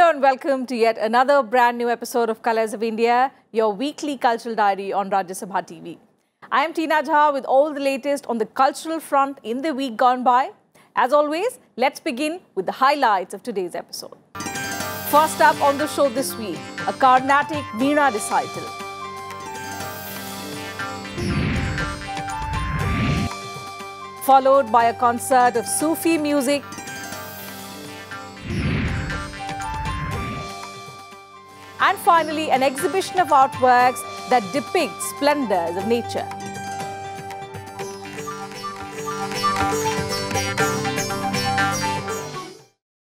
Hello and welcome to yet another brand new episode of Colors of India, your weekly cultural diary on Rajya Sabha TV. I am Teena with all the latest on the cultural front in the week gone by. As always, let's begin with the highlights of today's episode. First up on the show this week, a Carnatic Veena recital. Followed by a concert of Sufi music. And finally, an exhibition of artworks that depict splendors of nature.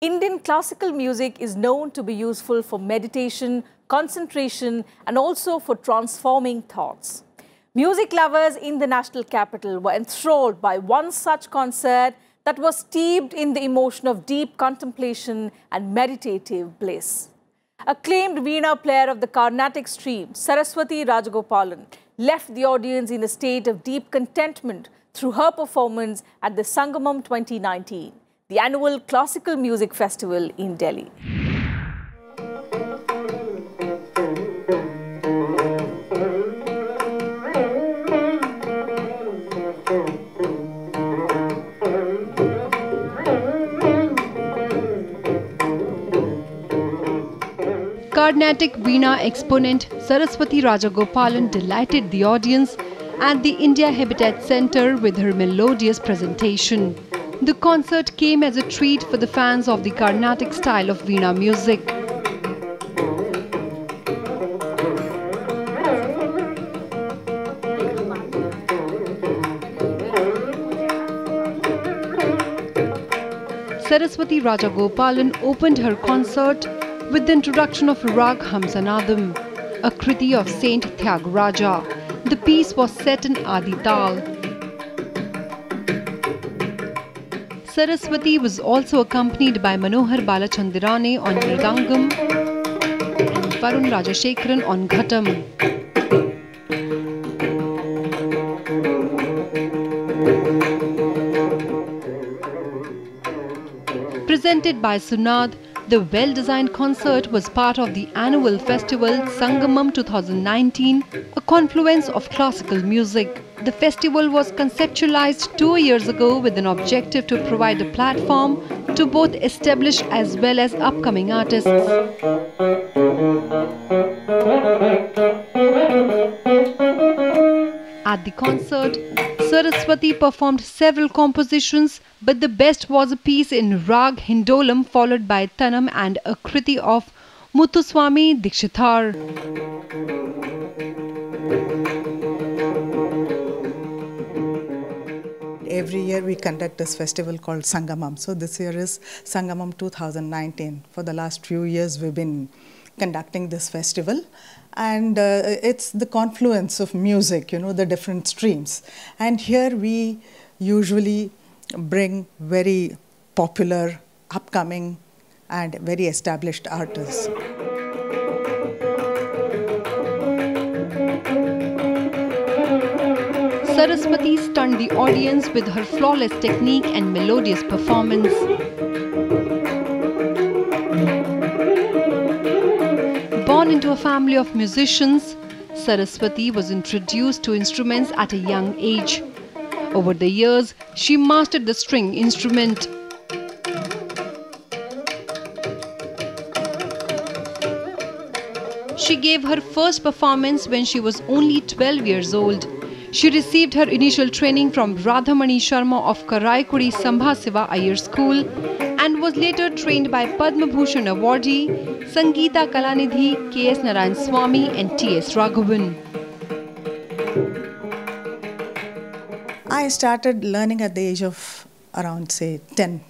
Indian classical music is known to be useful for meditation, concentration, and also for transforming thoughts. Music lovers in the national capital were enthralled by one such concert that was steeped in the emotion of deep contemplation and meditative bliss. Acclaimed Veena player of the Carnatic stream, Saraswati Rajagopalan, left the audience in a state of deep contentment through her performance at the Sangamam 2019, the annual classical music festival in Delhi. Carnatic Veena exponent Saraswati Rajagopalan delighted the audience at the India Habitat Centre with her melodious presentation. The concert came as a treat for the fans of the Carnatic style of Veena music. Saraswati Rajagopalan opened her concert with the introduction of Rag Hamsanadam, a kriti of Saint Thyagaraja. The piece was set in Adi Tal. Saraswati was also accompanied by Manohar Balachandirane on Mridangam and Varun Rajashekharan on Ghatam. Presented by Sunad, the well-designed concert was part of the annual festival Sangamam 2019, a confluence of classical music. The festival was conceptualized 2 years ago with an objective to provide a platform to both established as well as upcoming artists. At the concert, Saraswati performed several compositions, but the best was a piece in Rag Hindolam followed by Tanam and a kriti of Muthuswami Dikshitar. Every year we conduct this festival called Sangamam. So this year is Sangamam 2019. For the last few years we've been conducting this festival. And it's the confluence of music, the different streams. And here we usually bring very popular, upcoming and very established artists. Saraswati stunned the audience with her flawless technique and melodious performance. Born into a family of musicians, Saraswati was introduced to instruments at a young age. Over the years, she mastered the string instrument. She gave her first performance when she was only 12 years old. She received her initial training from Radhamani Sharma of Karaikudi Sambha Siva Iyer School and was later trained by Padma Bhushan awardee Sangeeta Kalanidhi, K.S. Narayan Swami and T.S. Raghavan. I started learning at the age of around, say, 10.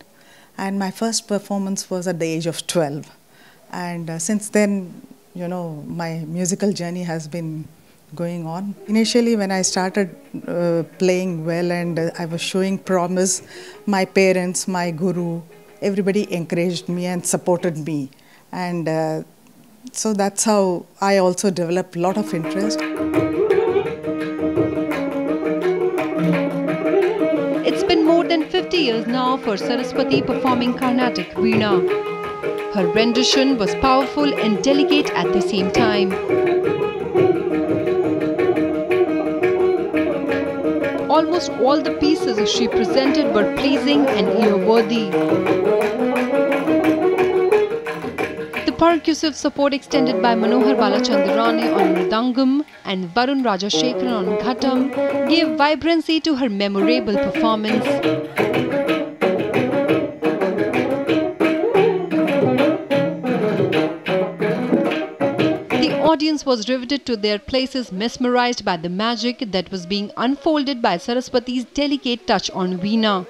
And my first performance was at the age of 12. And since then, my musical journey has been going on. Initially, when I started playing well and I was showing promise, my parents, my guru, everybody encouraged me and supported me. And so that's how I also developed a lot of interest. It's been more than 50 years now for Saraswati performing Carnatic Veena. Her rendition was powerful and delicate at the same time. Almost all the pieces she presented were pleasing and ear-worthy. The percussive support extended by Manohar Balachandrane on Mridangam and Varun Rajashekharan on Ghatam gave vibrancy to her memorable performance. The audience was riveted to their places, mesmerized by the magic that was being unfolded by Saraswati's delicate touch on veena.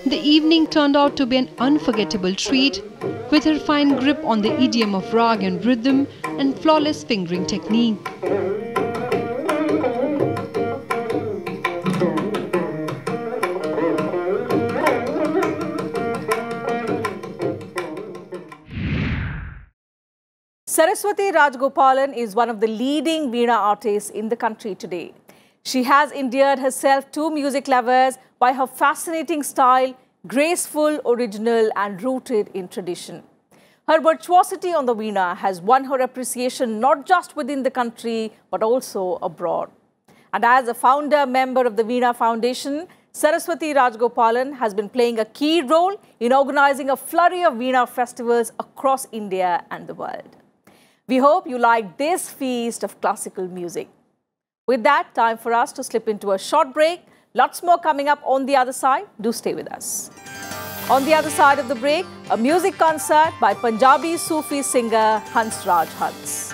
The evening turned out to be an unforgettable treat, with her fine grip on the idiom of rag and rhythm and flawless fingering technique. Saraswati Rajgopalan is one of the leading veena artists in the country today. She has endeared herself to music lovers by her fascinating style, graceful, original and rooted in tradition. Her virtuosity on the veena has won her appreciation not just within the country but also abroad. And as a founder member of the Veena Foundation, Saraswati Rajgopalan has been playing a key role in organizing a flurry of veena festivals across India and the world. We hope you like this feast of classical music. With that, time for us to slip into a short break. Lots more coming up on the other side. Do stay with us. On the other side of the break, a music concert by Punjabi Sufi singer Hansraj Hans.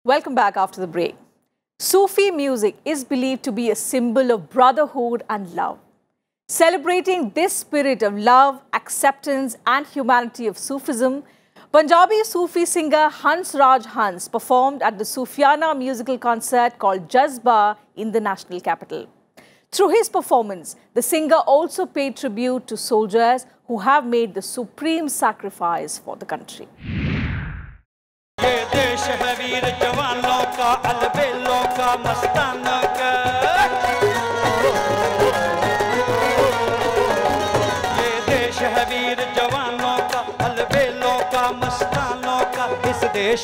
Welcome back after the break. Sufi music is believed to be a symbol of brotherhood and love. Celebrating this spirit of love, acceptance and humanity of Sufism, Punjabi Sufi singer Hansraj Hans performed at the Sufiana musical concert called Jazba in the national capital. Through his performance, the singer also paid tribute to soldiers who have made the supreme sacrifice for the country. देश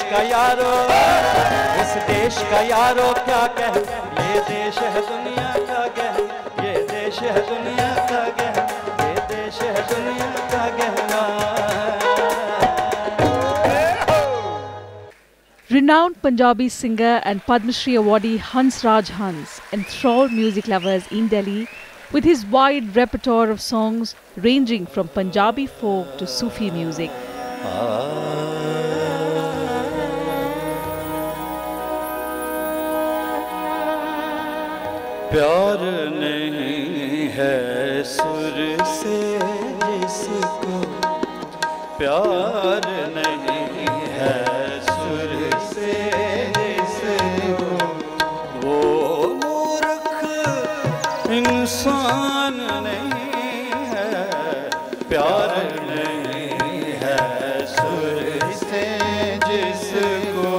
का यारो क्या कह ये देश है दुनिया का गह ये देश है दुनिया का गह ये देश है दुनिया का गहना. Renowned Punjabi singer and Padma Shri awardee Hansraj Hans enthralled music lovers in Delhi with his wide repertoire of songs ranging from Punjabi folk to Sufi music. प्यार नहीं है सुर से जिसको प्यार नहीं है सुर से जिसको वो मूर्ख इंसान नहीं है प्यार नहीं है सुर से जिसको.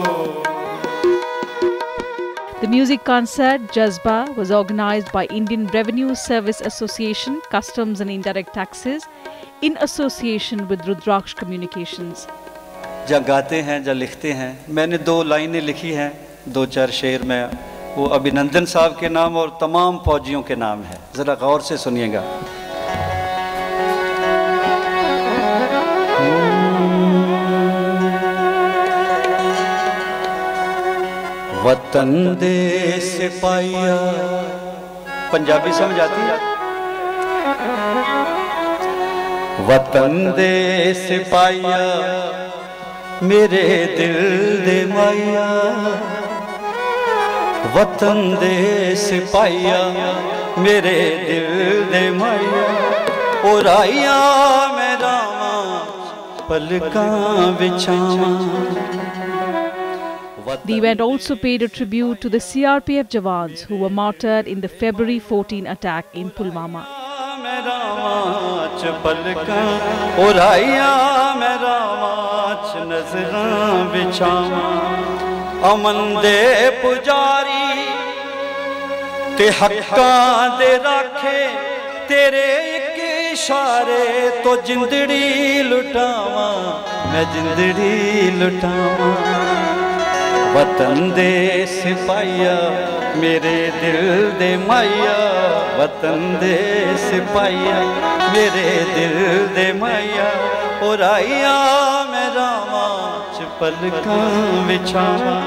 The music concert, Jazba, was organized by Indian Revenue Service Association, Customs and Indirect Taxes, in association with Rudraksh Communications. जब गाते हैं जब लिखते हैं, मैंने 2 लाइनें लिखी हैं, 2-4 शेर में, वो अभिनंदन साहब के नाम और तमाम फौजियों के नाम है. ज़रा गौर से सुनिएगा. वतन दे सिपाहिया, पंजाबी समझ आती है? वतन दे सिपाहिया मेरे दिल दे माया, वतन दे सिपाहिया मेरे दिल दे माया, और आइया मैं रावा पलकां बिछावां. The event also paid a tribute to the CRPF Jawans who were martyred in the February 14 attack in Pulwama. मेरा माच पलकां उराइया मेरा माच नजरां बिछावां अमन दे पुजारी ते हक्कां दे राखे तेरे एक इशारे तो जिंदड़ी लुटावां मैं जिंदड़ी लुटावां वतन दे सिपाहिया मेरे दिल दे माया वतन दे सिपाहिया मेरे दिल दे माया और आइया मेरा माच पलकां बिछावां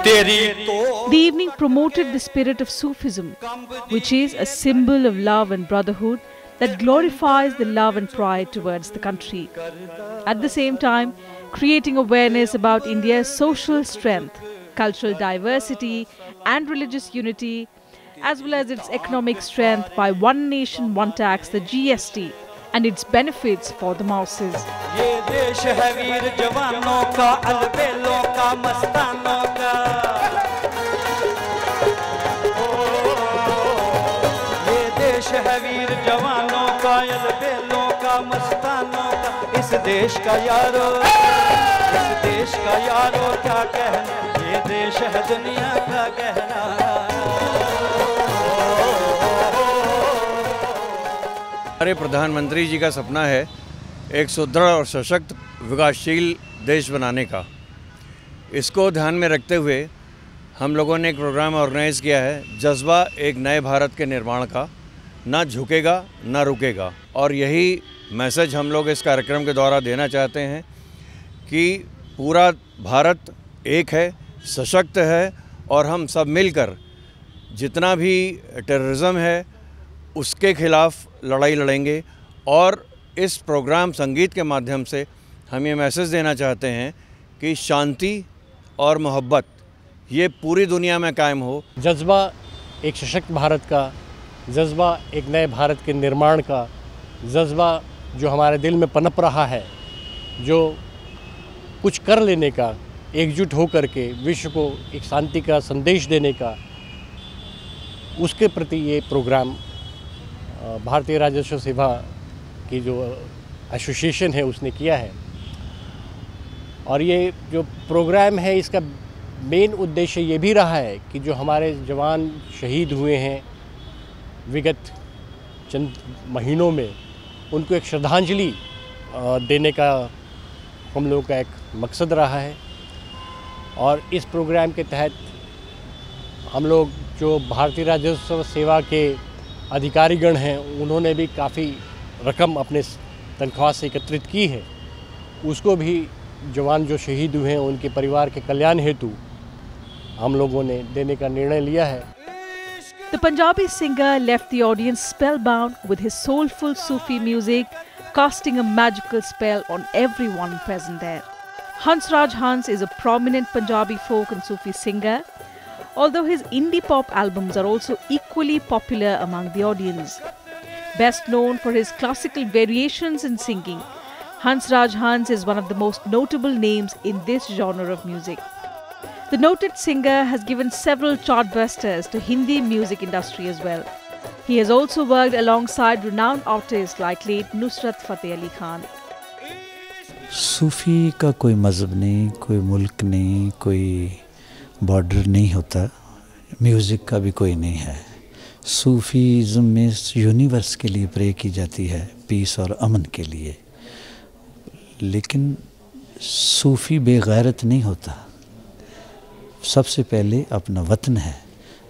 तेरी तो। The evening promoted the spirit of Sufism, which is a symbol of love and brotherhood that glorifies the love and pride towards the country. At the same time, creating awareness about India's social strength, cultural diversity and religious unity, as well as its economic strength by One Nation, One Tax, the GST, and its benefits for the masses. ये देश है वीर जवानों का अलबेलों का मस्तानों का ये देश है वीर जवानों का अलबेलों का मस्तानों का इस देश का यारो क्या कहना ये देश है दुनिया का कहना। हमारे प्रधानमंत्री जी का सपना है एक सुदृढ़ और सशक्त विकासशील देश बनाने का। इसको ध्यान में रखते हुए हम लोगों ने एक प्रोग्राम ऑर्गेनाइज़ किया है जज्बा एक नए भारत के निर्माण का, ना झुकेगा ना रुकेगा। और यही मैसेज हम लोग इस कार्यक्रम के द्वारा देना चाहते हैं कि पूरा भारत एक है, सशक्त है और हम सब मिलकर जितना भी टेररिज्म है उसके खिलाफ लड़ाई लड़ेंगे। और इस प्रोग्राम संगीत के माध्यम से हम ये मैसेज देना चाहते हैं कि शांति और मोहब्बत ये पूरी दुनिया में कायम हो। जज्बा एक सशक्त भारत का, जज्बा एक नए भारत के निर्माण का, जज्बा जो हमारे दिल में पनप रहा है, जो कुछ कर लेने का, एकजुट होकर के विश्व को एक शांति का संदेश देने का, उसके प्रति ये प्रोग्राम भारतीय राजस्व सेवा की जो एसोसिएशन है उसने किया है। और ये जो प्रोग्राम है इसका मेन उद्देश्य ये भी रहा है कि जो हमारे जवान शहीद हुए हैं विगत चंद महीनों में, उनको एक श्रद्धांजलि देने का हम लोगों का एक मकसद रहा है। और इस प्रोग्राम के तहत हम लोग जो भारतीय राजस्व सेवा के अधिकारीगण हैं उन्होंने भी काफ़ी रकम अपने तनख्वाह से एकत्रित की है, उसको भी जवान जो शहीद हुए हैं उनके परिवार के कल्याण हेतु हम लोगों ने देने का निर्णय लिया है। The Punjabi singer left the audience spellbound with his soulful Sufi music, casting a magical spell on everyone present there. Hansraj Hans is a prominent Punjabi folk and Sufi singer, although his indie pop albums are also equally popular among the audience. Best known for his classical variations in singing, Hansraj Hans is one of the most notable names in this genre of music. The noted singer has given several chartbusters to Hindi music industry as well. He has also worked alongside renowned artists like late Nusrat Fateh Ali Khan. सूफ़ी का कोई मज़हब नहीं, कोई मुल्क नहीं, कोई border नहीं होता, म्यूज़िक का भी कोई नहीं है। सूफ़ीज़म में यूनिवर्स के लिए प्रे की जाती है, पीस और अमन के लिए। लेकिन सूफ़ी बेगैरत नहीं होता। सबसे पहले अपना वतन है,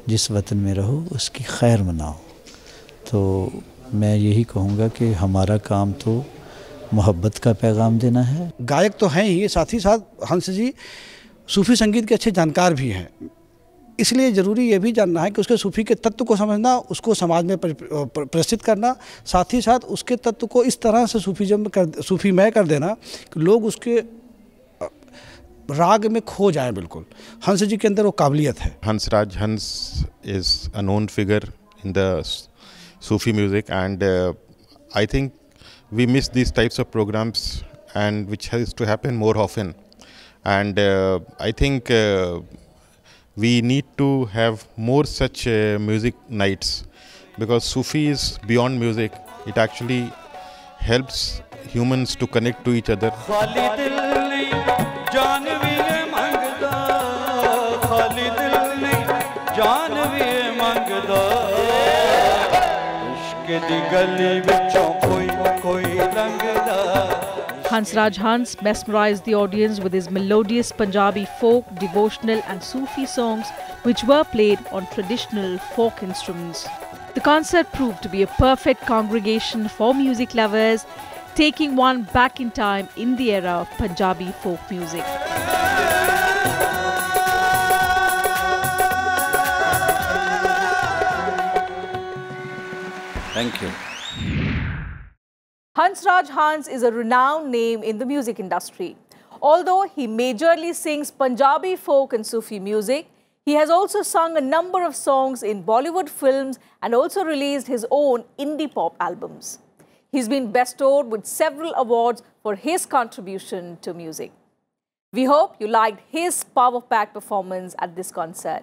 जिस वतन में रहो उसकी खैर मनाओ। तो मैं यही कहूँगा कि हमारा काम तो मोहब्बत का पैगाम देना है। गायक तो हैं ही, साथ ही साथ हंस जी सूफ़ी संगीत के अच्छे जानकार भी हैं, इसलिए ज़रूरी ये भी जानना है कि उसके सूफ़ी के तत्व को समझना, उसको समाज में प्रस्तुत करना, साथ ही साथ उसके तत्व को इस तरह से सूफ़ीमय कर देना कि लोग उसके राग में खो जाएं। बिल्कुल हंस जी के अंदर वो काबिलियत है। Hansraj Hans is a known figure in the Sufi music, and I think we miss these types of programs, and which has to happen more often. And I think we need to have more such music nights because Sufi is beyond music. It actually helps humans to connect to each other. Hansraj Hans mesmerized the audience with his melodious Punjabi folk, devotional and Sufi songs which were played on traditional folk instruments. The concert proved to be a perfect congregation for music lovers, taking one back in time in the era of Punjabi folk music. Thank you. Hansraj Hans is a renowned name in the music industry. Although he majorly sings Punjabi folk and Sufi music, he has also sung a number of songs in Bollywood films and also released his own indie pop albums. He's been bestowed with several awards for his contribution to music. We hope you liked his power-packed performance at this concert.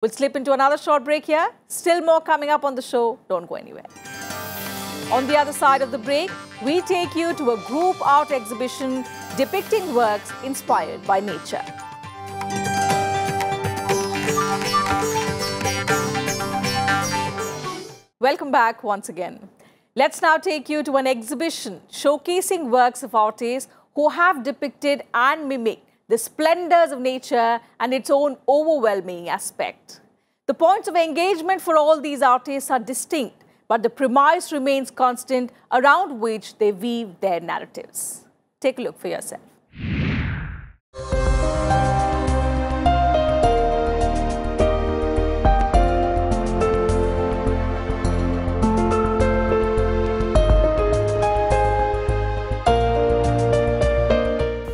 We'll slip into another short break here. Still more coming up on the show. Don't go anywhere. On the other side of the break, we take you to a group art exhibition depicting works inspired by nature. Welcome back once again. Let's now take you to an exhibition showcasing works of artists who have depicted and mimicked the splendors of nature and its own overwhelming aspect. The points of engagement for all these artists are distinct, but the premise remains constant around which they weave their narratives. Take a look for yourself.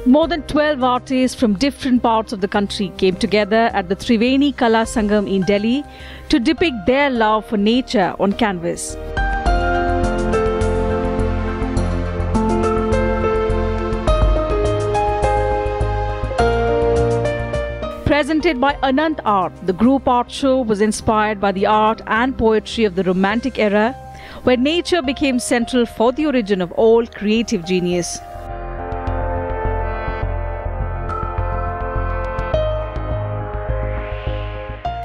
More than 12 artists from different parts of the country came together at the Triveni Kala Sangam in Delhi to depict their love for nature on canvas. Presented by Anant Art, the group art show was inspired by the art and poetry of the Romantic era, where nature became central for the origin of all creative genius.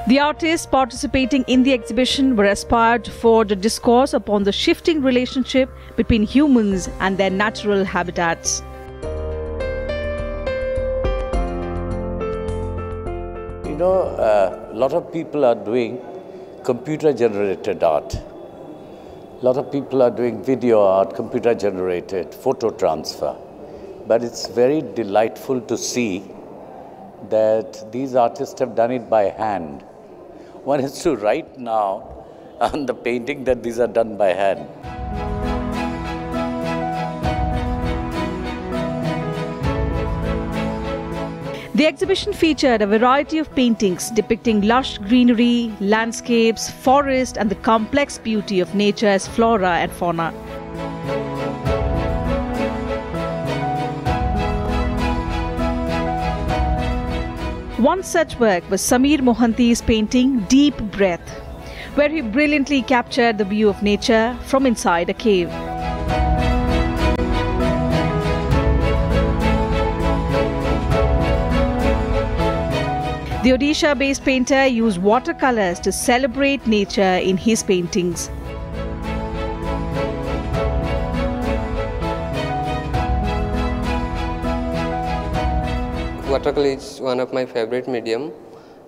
The artists participating in the exhibition were aspired to forge a discourse upon the shifting relationship between humans and their natural habitats. You know, a lot of people are doing computer-generated art. A lot of people are doing video art, computer-generated, photo transfer. But it's very delightful to see that these artists have done it by hand. One has to write now on the painting that these are done by hand. The exhibition featured a variety of paintings depicting lush greenery, landscapes, forest, and the complex beauty of nature's flora and fauna. One such work was Sameer Mohanty's painting Deep Breath, where he brilliantly captured the view of nature from inside a cave. The Odisha-based painter used watercolors to celebrate nature in his paintings. Watercolor is one of my favorite medium,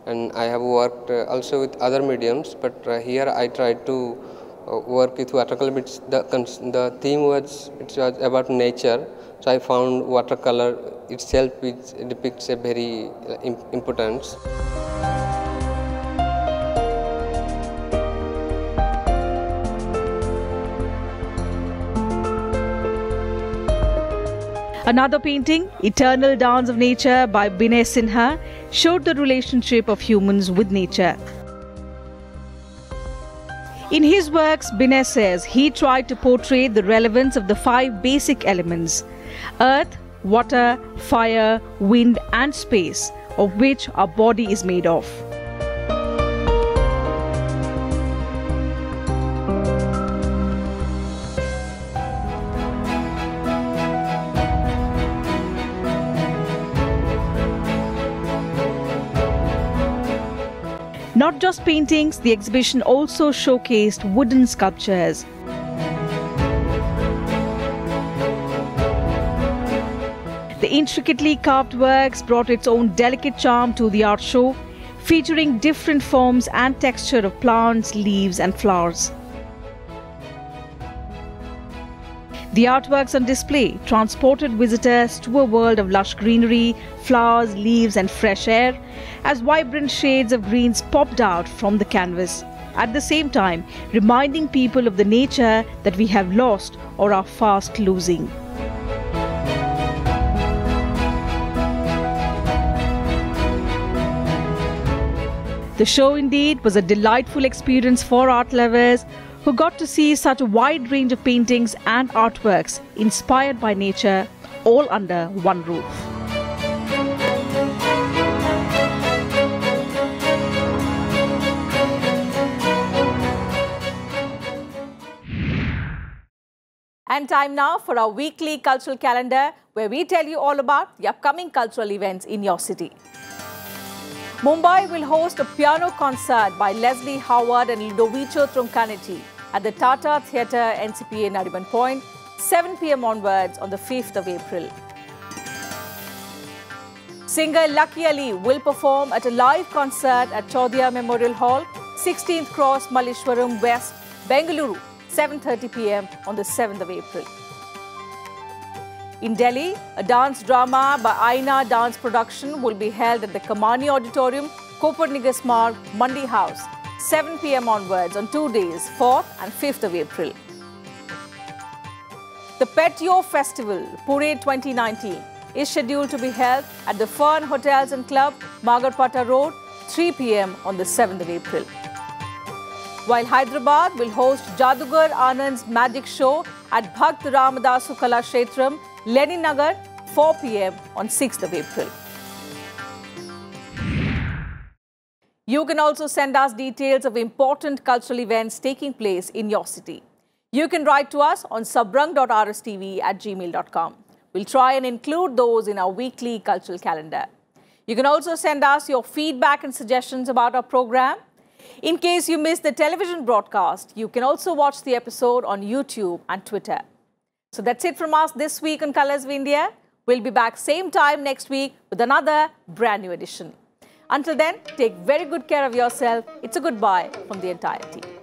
and I have worked also with other mediums, but here I tried to work with watercolor. The theme was about nature, so I found watercolor itself which depicts a very importance. Another painting, Eternal Dance of Nature by Binay Sinha, showed the relationship of humans with nature. In his works, Binay says he tried to portray the relevance of the 5 basic elements: earth, water, fire, wind and space, of which our body is made of. Not just paintings, the exhibition also showcased wooden sculptures. The intricately carved works brought its own delicate charm to the art show, featuring different forms and texture of plants, leaves and flowers. The artworks on display transported visitors to a world of lush greenery, flowers, leaves and fresh air, as vibrant shades of greens popped out from the canvas, at the same time reminding people of the nature that we have lost or are fast losing. The show indeed was a delightful experience for art lovers who got to see such a wide range of paintings and artworks inspired by nature, all under one roof. And time now for our weekly cultural calendar, where we tell you all about the upcoming cultural events in your city. Mumbai will host a piano concert by Leslie Howard and Ludovico Troncanetti at the Tata Theatre, NCPA Nariman Point, 7 p.m. onwards on the 5th of April. Singer Lucky Ali will perform at a live concert at Chaudhya Memorial Hall, 16th Cross, Malleshwaram West, Bengaluru, 7:30 p.m. on the 7th of April. In Delhi, a dance drama by Aina Dance Production will be held at the Kamani Auditorium, Kopernikus Marg, Mandi House, 7 p.m. onwards on 2 days, 4th and 5th of April. The Petio Festival, Pune 2019, is scheduled to be held at the Fern Hotels and Club, Magarpata Road, 3 p.m. on the 7th of April. While Hyderabad will host Jadugar Anand's Magic Show at Bhakt Ramadasu Kala Kshetram, Lenin Nagar, 4 p.m. on 6th of April. You can also send us details of important cultural events taking place in your city. You can write to us on sabrang.rstv@gmail.com. We'll try and include those in our weekly cultural calendar. You can also send us your feedback and suggestions about our program. In case you missed the television broadcast, you can also watch the episode on YouTube and Twitter. So that's it from us this week on Colors of India. We'll be back same time next week with another brand new edition. Until then, take very good care of yourself. It's a goodbye from the entire team.